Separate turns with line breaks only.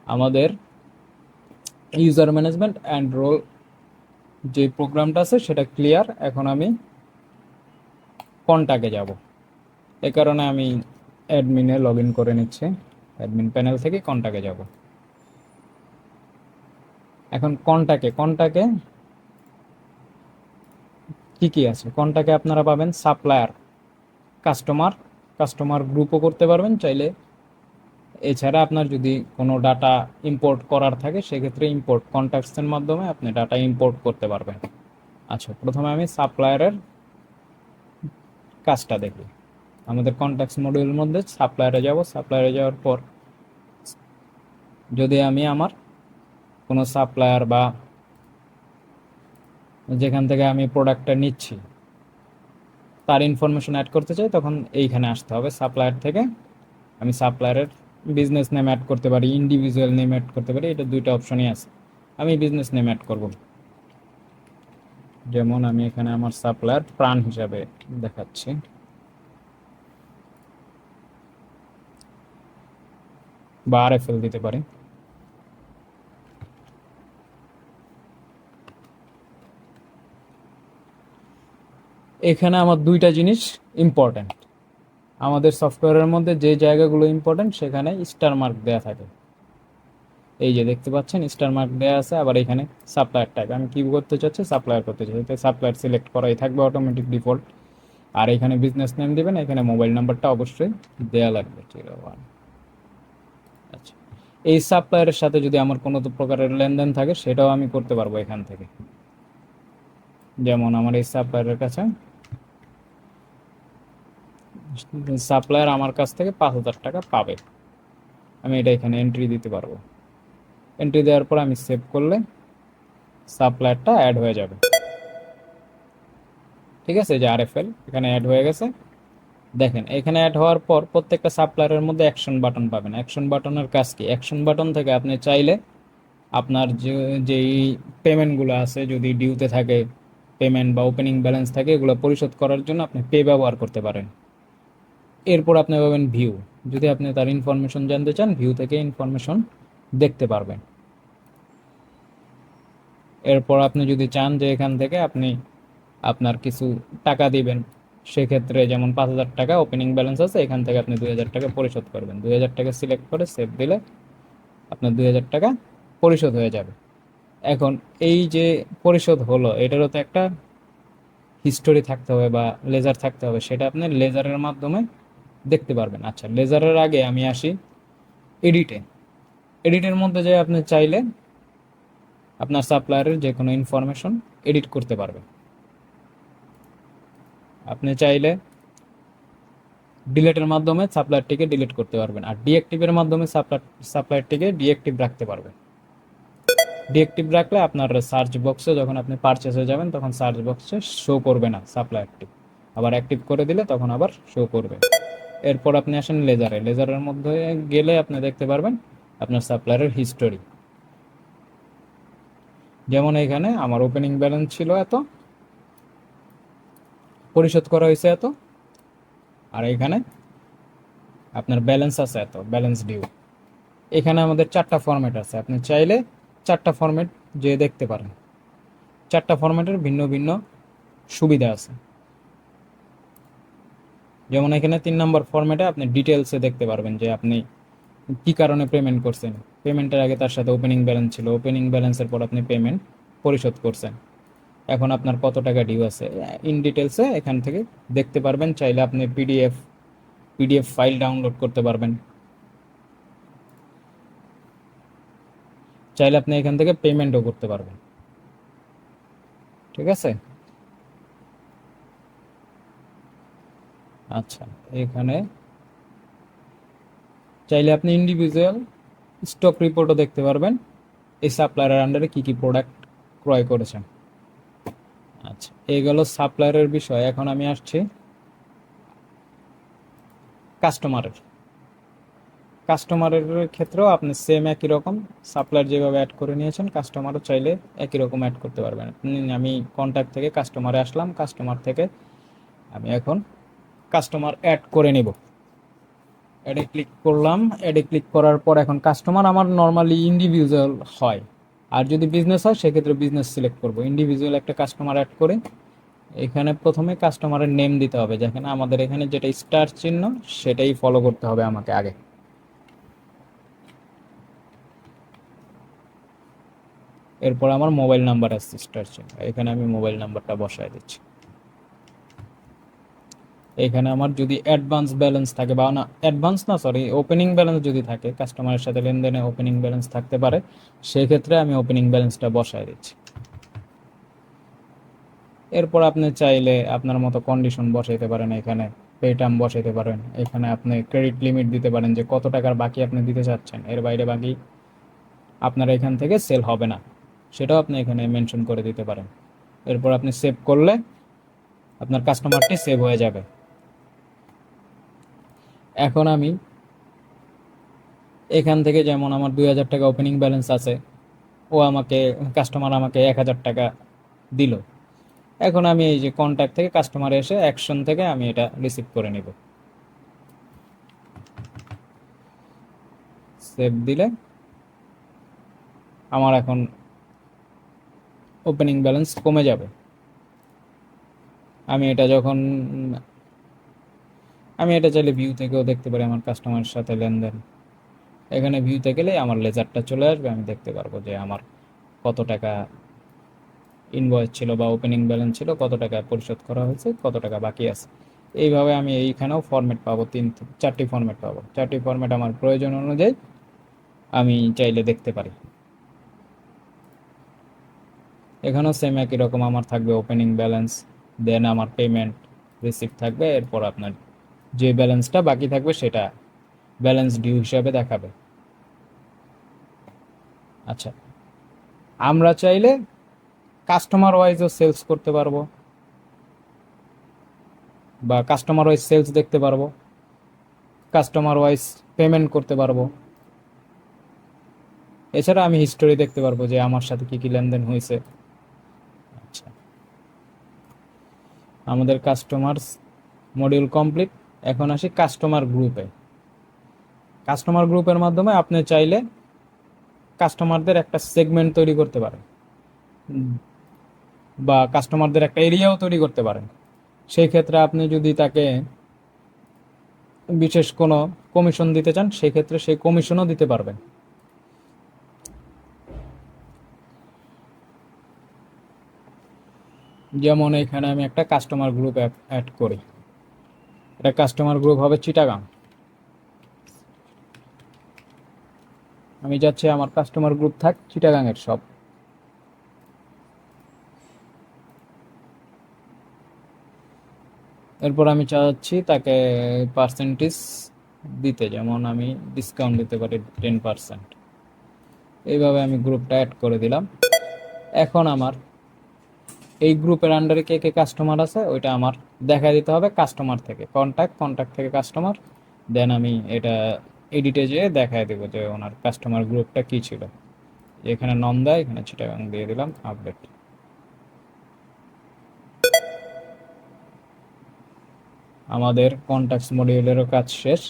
আমাদের user management and roll যে প্রোগ্রামটা আছে সেটা ক্লিয়ার। এখন আমি কন্টাক্টে যাব, এ কারণে আমি অ্যাডমিনে লগ ইন করে নিচ্ছি। অ্যাডমিন প্যানেল থেকে কন্টাক্টে যাব। এখন কন্টাক্টে কি কি আছে? কন্টাক্টে আপনারা পাবেন সাপ্লায়ার, কাস্টমার, কাস্টমার গ্রুপও করতে পারবেন চাইলে। এছাড়া আপনার যদি কোনো ডাটা ইম্পোর্ট করার থাকে সেক্ষেত্রে ইম্পোর্ট কন্ট্যাক্টসের মাধ্যমে আপনি ডাটা ইম্পোর্ট করতে পারবেন। আচ্ছা, প্রথমে আমি সাপ্লায়ারের কাজটা দেখি। আমাদের কন্ট্যাক্টস মডিউলের মধ্যে সাপ্লায়ারে যাব। সাপ্লায়ারে যাওয়ার পর যদি আমি আমার কোনো সাপ্লায়ার বা যেখান থেকে আমি প্রোডাক্টটা নিচ্ছি তার ইনফরমেশন অ্যাড করতে চাই, তখন এইখানে আসতে হবে সাপ্লায়ার থেকে। আমি সাপ্লায়ারের বিজনেস নেম অ্যাড করতে পারি, ইন্ডিভিজুয়াল নেম অ্যাড করতে পারি, এটা দুইটা অপশনই আছে। আমি বিজনেস নেম অ্যাড করব, যেমন আমি এখানে আমার সাপ্লায়ার প্রাণ হিসাবে দেখাচ্ছি। বা আরএফএল দিতে পারি। এখানে আমার দুইটা জিনিস ইম্পর্ট্যান্ট। আমাদের সফটওয়্যারের মধ্যে যে জায়গাগুলো ইম্পর্ট্যান্ট সেখানে স্টার মার্ক দেওয়া থাকে। এই যে দেখতে পাচ্ছেন স্টার মার্ক দেওয়া আছে। আবার এখানে সাপ্লায়ার টাইপ, আমি কি করতে চাচ্ছি? সাপ্লায়ার করতে চাচ্ছি, সাপ্লায়ার সিলেক্ট করাই থাকবে অটোমেটিক ডিফল্ট। আর এখানে বিজনেস নেম দিবেন, এখানে মোবাইল নাম্বারটা অবশ্যই দেওয়া লাগবে 01। আচ্ছা, এই সাপ্লায়ারের সাথে যদি আমার কোনো প্রকারের লেনদেন থাকে সেটাও আমি করতে পারবো এখান থেকে। যেমন আমার এই সাপ্লায়ারের কাছে সাপ্লায়ার আমার কাছ থেকে 5,000 টাকা পাবে, আমি এটা এখানে এন্ট্রি দিতে পারবো। এন্ট্রি দেওয়ার পর আমি সেভ করলে সাপ্লায়ারটা অ্যাড হয়ে যাবে। ঠিক আছে, যে আরএফএল এখানে অ্যাড হয়ে গেছে। দেখেন এখানে অ্যাড হওয়ার পর প্রত্যেকটা সাপ্লায়ারের মধ্যে অ্যাকশন বাটন পাবেন। অ্যাকশন বাটনের কাজ কি? অ্যাকশন বাটন থেকে আপনি চাইলে আপনার যেই পেমেন্টগুলো আছে, যদি ডিউতে থাকে পেমেন্ট বা ওপেনিং ব্যালেন্স থাকে, এগুলো পরিশোধ করার জন্য আপনি পে ব্যবহার করতে পারেন। এরপর আপনি পাবেন ভিউ, যদি আপনি তার ইনফরমেশন জানতে চান ভিউ থেকে ইনফরমেশন দেখতে পারবেন। এরপর আপনি যদি চান যে এখান থেকে আপনি আপনার কিছু টাকা দিবেন, সেক্ষেত্রে যেমন 5,000 টাকা ওপেনিং ব্যালেন্স আছে, এখান থেকে আপনি 2,000 টাকা পরিশোধ করবেন। 2,000 টাকা সিলেক্ট করে সেভ দিলে আপনার 2,000 টাকা পরিশোধ হয়ে যাবে। এখন এই যে পরিশোধ হলো, এটারও তো একটা হিস্টোরি থাকতে হবে বা লেজার থাকতে হবে, সেটা আপনি লেজারের মাধ্যমে দেখতে পারবেন। আচ্ছা, লেজারের আগে আমি আসি এডিটে। এডিটের মধ্যে যে আপনি চাইলে আপনার সাপ্লায়ারের যে কোনো ইনফরমেশন এডিট করতে পারবেন। আপনি চাইলে ডিলেটের মাধ্যমে সাপ্লায়ারটিকে ডিলিট করতে পারবেন, আর ডিঅ্যাক্টিভের মাধ্যমে সাপ্লায়ারটিকে ডিঅ্যাক্টিভ রাখতে পারবেন। ডিঅ্যাক্টিভ রাখলে আপনার সার্চ বক্সে যখন আপনি পারচেসে যাবেন তখন সার্চ বক্সে শো করবে না সাপ্লায়ারটি, আবার অ্যাক্টিভ করে দিলে তখন আবার শো করবে। এরপর আপনি আসেন লেজারে। লেজারের মধ্যে গেলে আপনি দেখতে পারবেন আপনার সাপ্লায়ারের হিস্টোরি। যেমন এখানে আমার ওপেনিং ব্যালেন্স ছিল এত, পরিশোধ করা হয়েছে এত, আর এখানে আপনার ব্যালেন্স আছে এত, ব্যালেন্স ডিউ। এখানে আমাদের 4টা ফরম্যাট আছে, আপনি চাইলে 4টা ফরম্যাট যে দেখতে পারেন। 4টা ফরম্যাটের ভিন্ন ভিন্ন সুবিধা আছে। যেমন এখানে 3 নম্বর ফরম্যাটে আপনি ডিটেলসে দেখতে পারবেন যে আপনি কি কারণে পেমেন্ট করছেন। পেমেন্টের আগে তার সাথে ওপেনিং ব্যালেন্স ছিল, ওপেনিং ব্যালেন্সের পর আপনি পেমেন্ট পরিশোধ করছেন, এখন আপনার কত টাকা ডিউ আছে ইন ডিটেলসে এখান থেকে দেখতে পারবেন। চাইলে আপনি পিডিএফ ফাইল ডাউনলোড করতে পারবেন। চাইলে আপনি এখান থেকে পেমেন্টও করতে পারবেন। ঠিক আছে। আচ্ছা, এখানে চাইলে আপনি ইন্ডিভিজুয়াল স্টক রিপোর্টও দেখতে পারবেন, এই সাপ্লায়ারের আন্ডারে কি কি প্রোডাক্ট ক্রয় করেছেন। আচ্ছা, এই গেল সাপ্লায়ারের বিষয়। এখন আমি আসছি কাস্টমারের। কাস্টমারের ক্ষেত্রেও আপনি সেম একই রকম সাপ্লায়ার যেভাবে অ্যাড করে নিয়েছেন কাস্টমারও চাইলে একই রকম অ্যাড করতে পারবেন। আমি কন্ট্যাক্ট থেকে কাস্টমারে আসলাম, কাস্টমার থেকে আমি এখন কাস্টমার অ্যাড করে নিব। অ্যাডে ক্লিক করলাম। অ্যাডে ক্লিক করার পর এখন কাস্টমার আমার নর্মালি ইন্ডিভিজুয়াল হয়, আর যদি বিজনেস হয় সেক্ষেত্রে বিজনেস সিলেক্ট করব। ইন্ডিভিজুয়াল একটা কাস্টমার অ্যাড করে এখানে প্রথমে কাস্টমারের নেম দিতে হবে, যেখানে আমাদের এখানে যেটা স্টার চিহ্ন সেটাই ফলো করতে হবে আমাকে আগে। এরপর আমার মোবাইল নাম্বার আছে স্টার চিহ্ন, এখানে আমি মোবাইল নাম্বারটা বসায় দিচ্ছি। এখানে আমার যদি অ্যাডভান্স ব্যালেন্স থাকে, বা না অ্যাডভান্স না সরি ওপেনিং ব্যালেন্স যদি থাকে, কাস্টমারের সাথে লেনদেনে ওপেনিং ব্যালেন্স থাকতে পারে, সেক্ষেত্রে আমি ওপেনিং ব্যালেন্সটা বসায় দিচ্ছি। এরপর আপনি চাইলে আপনার মতো কন্ডিশন বসাইতে পারেন, এখানে পে টার্ম বসাইতে পারেন, এখানে আপনি ক্রেডিট লিমিট দিতে পারেন যে কত টাকার বাকি আপনি দিতে চাচ্ছেন, এর বাইরে বাকি আপনার এখান থেকে সেল হবে না, সেটাও আপনি এখানে মেনশন করে দিতে পারেন। এরপর আপনি সেভ করলে আপনার কাস্টমারটি সেভ হয়ে যাবে। এখন আমি এখান থেকে, যেমন আমার 2000 টাকা ওপেনিং ব্যালেন্স আছে, ও আমাকে কাস্টমার আমাকে 1000 টাকা দিল, এখন আমি এই যে কন্ট্যাক্ট থেকে কাস্টমার এসে অ্যাকশন থেকে আমি এটা রিসিভ করে নিব। সেভ দিলে আমার এখন ওপেনিং ব্যালেন্স কমে যাবে। আমি এটা যখন আমি এটা চাইলে ভিউ থেকেও দেখতে পারি আমার কাস্টমারের সাথে লেনদেন। এখানে ভিউতে গেলে আমার লেজারটা চলে আসবে, আমি দেখতে পারবো যে আমার কত টাকা ইনভয়েস ছিল বা ওপেনিং ব্যালেন্স ছিল, কত টাকা পরিশোধ করা হয়েছে, কত টাকা বাকি আছে। এইভাবে আমি এইখানেও ফরম্যাট পাবো, 4টি ফরম্যাট পাবো। 4টি ফরম্যাট আমার প্রয়োজন অনুযায়ী আমি চাইলে দেখতে পারি। এখানেও সেম একই রকম আমার থাকবে ওপেনিং ব্যালেন্স, দেন আমার পেমেন্ট রিসিপ্ট থাকবে, এরপর আপনার যে ব্যালেন্সটা বাকি থাকবে সেটা ব্যালেন্স ডিউ হিসাবে দেখাবে। আচ্ছা, আমরা চাইলে কাস্টমার ওয়াইজও সেলস করতে পারবো, বা কাস্টমার ওয়াইজ সেলস দেখতে পারবো, কাস্টমার ওয়াইজ পেমেন্ট করতে পারবো। এছাড়া আমি হিস্টোরি দেখতে পারবো যে আমার সাথে কি কি লেনদেন হয়েছে। আচ্ছা, আমাদের কাস্টমার মডিউল কমপ্লিট। এখন আসি কাস্টমার গ্রুপে। কাস্টমার গ্রুপের মাধ্যমে আপনি চাইলে কাস্টমারদের একটা সেগমেন্ট তৈরি করতে পারেন, বা কাস্টমারদের একটা এরিয়াও তৈরি করতে পারেন। সেই ক্ষেত্রে আপনি যদি তাকে বিশেষ কোনো কমিশন দিতে চান, সেই ক্ষেত্রে সেই কমিশনও দিতে পারবেন। যেমন এখানে আমি একটা কাস্টমার গ্রুপ অ্যাড করি, এটা কাস্টমার গ্রুপ হবে চিটাগাং। আমি যাচ্ছি আমার কাস্টমার গ্রুপ থাক চিটাগাংয়ের সব। এরপর আমি চাচ্ছি তাকে পার্সেন্টেজ দিতে, যেমন আমি ডিসকাউন্ট দিতে পারি 10%। এইভাবে আমি গ্রুপটা অ্যাড করে দিলাম। এখন আমার এই গ্রুপের আন্ডারে কে কে কাস্টমার আছে ওইটা আমার দেখা দিতে হবে কাস্টমার থেকে কন্ট্যাক্ট, কন্ট্যাক্ট থেকে কাস্টমার, দেন আমি এটা এডিটে যেয়ে দেখায় দেবো যে ওনার কাস্টমার গ্রুপটা কি ছিল। এখানে নন্দা, এখানে চিটাগাং দিয়ে দিলাম আপডেট। আমাদের কন্ট্যাক্টস মডিউলেরও কাজ শেষ।